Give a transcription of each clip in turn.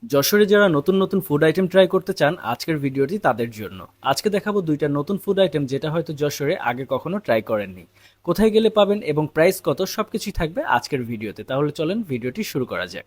যশোরে যারা নতুন নতুন ফুড আইটেম ট্রাই করতে চান আজকের ভিডিওটি তাদের জন্য। আজকে দেখাবো দুইটা নতুন ফুড আইটেম যেটা হয়তো যশোরে আগে কখনো ট্রাই করেননি। কোথায় গেলে পাবেন এবং প্রাইস কত সবকিছুই থাকবে আজকের ভিডিওতে। তাহলে চলেন ভিডিওটি শুরু করা যাক।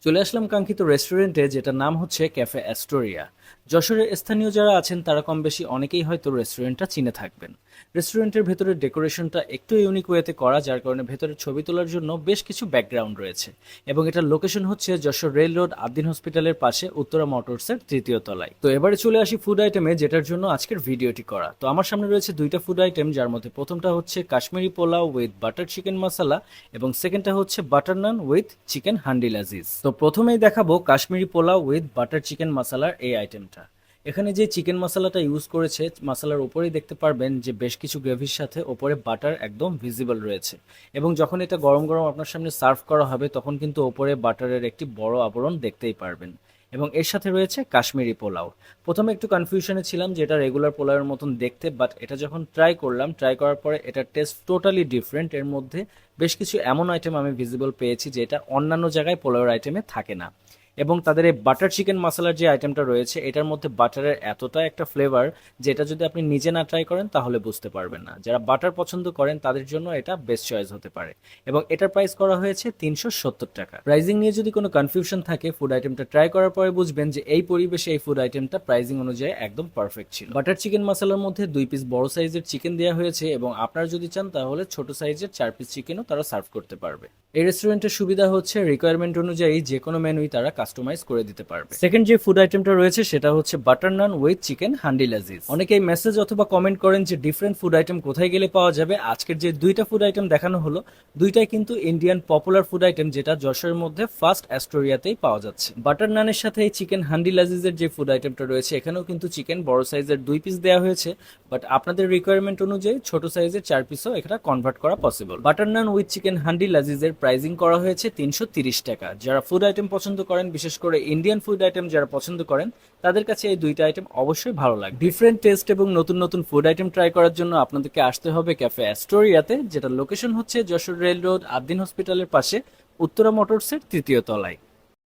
চলে আসলাম কাঙ্ক্ষিত রেস্টুরেন্টে, যেটার নাম হচ্ছে ক্যাফে অ্যাস্টোরিয়া। যশোরের স্থানীয় যারা আছেন তারা কম বেশি অনেকেই হয়তো রেস্টুরেন্টটা চিনে থাকবেন। রেস্টুরেন্টের ভেতরের ডেকোরেশনটা একটু ইউনিক ওয়েতে করা, যার কারণে ভেতরে ছবি তোলার জন্য বেশ কিছু ব্যাকগ্রাউন্ড রয়েছে। এবং এটার লোকেশন হচ্ছে যশোর রেল রোড আদ্দিন হসপিটালের পাশে উত্তরা মোটরসের তৃতীয় তলায়। তো এবারে চলে আসি ফুড আইটেমে, যেটার জন্য আজকের ভিডিওটি করা। তো আমার সামনে রয়েছে দুইটা ফুড আইটেম, যার মধ্যে প্রথমটা হচ্ছে Kashmiri pulao with butter chicken masala এবং সেকেন্ডটা হচ্ছে butter naan with chicken handi lazeez. তো প্রথমেই দেখাবো Kashmiri pulao with butter chicken মশলার এই আইটেমটা। এখানে যে চিকেন মশলাটা ইউজ করেছে, মশলার উপরেই দেখতে পারবেন যে বেশ কিছু গ্রেভির সাথে ওপরে বাটার একদম ভিজিবল রয়েছে। এবং যখন এটা গরম গরম আপনার সামনে সার্ভ করা হবে তখন কিন্তু ওপরে বাটারের একটি বড় আবরণ দেখতেই পারবেন। এবং এর সাথে রয়েছে কাশ্মীরি পোলাও। প্রথমে একটু কনফিউশনে ছিলাম যে এটা রেগুলার পোলাওয়ের মতন দেখতে, বাট এটা যখন ট্রাই করলাম, ট্রাই করার পরে এটার টেস্ট টোটালি ডিফারেন্ট। এর মধ্যে বেশ কিছু এমন আইটেম আমি ভিজিবল পেয়েছি যেটা অন্যান্য জায়গায় পোলাওয়ের আইটেমে থাকে না। এবং তাদের এই বাটার চিকেন মশলার যে আইটেমটা রয়েছে এটার মধ্যে বাটারের এতটা একটা ফ্লেভার, যেটা যদি আপনি নিজে না ট্রাই করেন তাহলে বুঝতে পারবেন না। যারা বাটার পছন্দ করেন তাদের জন্য এটা বেস্ট চয়েস হতে পারে। এবং এটার প্রাইস করা হয়েছে 370 টাকা। প্রাইজিং নিয়ে যদি কোনো কনফিউশন থাকে, ফুড আইটেমটা ট্রাই করার পরে বুঝবেন যে এই পরিবেশে এই ফুড আইটেমটা প্রাইজিং অনুযায়ী একদম পারফেক্ট ছিল। বাটার চিকেন মশলার মধ্যে 2 পিস বড় সাইজের চিকেন দেওয়া হয়েছে এবং আপনারা যদি চান তাহলে ছোট সাইজের 4 পিস চিকেনও তারা সার্ভ করতে পারবে। এই রেস্টুরেন্টের সুবিধা হচ্ছে রিকোয়ারমেন্ট অনুযায়ী যে কোনো মেনুই তারা কাস্টমাইজ করে দিতে পারবে। সেকেন্ড যে ফুড আইটেমটা রয়েছে সেটা হচ্ছে butter naan with chicken handi laziz. অনেকেই মেসেজ অথবা কমেন্ট করেন যে ডিফারেন্ট ফুড আইটেম কোথায় গেলে পাওয়া যাবে। আজকের যে দুইটা ফুড আইটেম দেখানো হলো, দুইটাই কিন্তু ইন্ডিয়ান পপুলার ফুড আইটেম, যেটা যশোরের মধ্যে ফার্স্ট অ্যাস্টোরিয়াতেই পাওয়া যাচ্ছে। বাটার নানের সাথে এই চিকেন হান্ডি লাজিজের যে ফুড আইটেমটা রয়েছে এখানেও কিন্তু চিকেন বড় সাইজের 2 পিস দেওয়া হয়েছে, বাট আপনাদের রিকোয়ারমেন্ট অনুযায়ী ছোট সাইজের 4 পিসও এখানে কনভার্ট করা possible. Butter naan with chicken handi লাজিজের প্রাইজিং করা হয়েছে 330 টাকা। যারা ফুড আইটেম পছন্দ করেন, বিশেষ করে ইন্ডিয়ান ফুড আইটেম যারা পছন্দ করেন, তাদের কাছে এই দুইটা আইটেম অবশ্যই ভালো লাগবে। ডিফারেন্ট টেস্ট এবং নতুন নতুন ফুড আইটেম ট্রাই করার জন্য আপনাদেরকে আসতে হবে ক্যাফে অ্যাস্টোরিয়াতে, যেটা লোকেশন হচ্ছে যশোর রেল রোড আদ্দিন হসপিটালের পাশে উত্তরা মোটরসের তৃতীয় তলায়।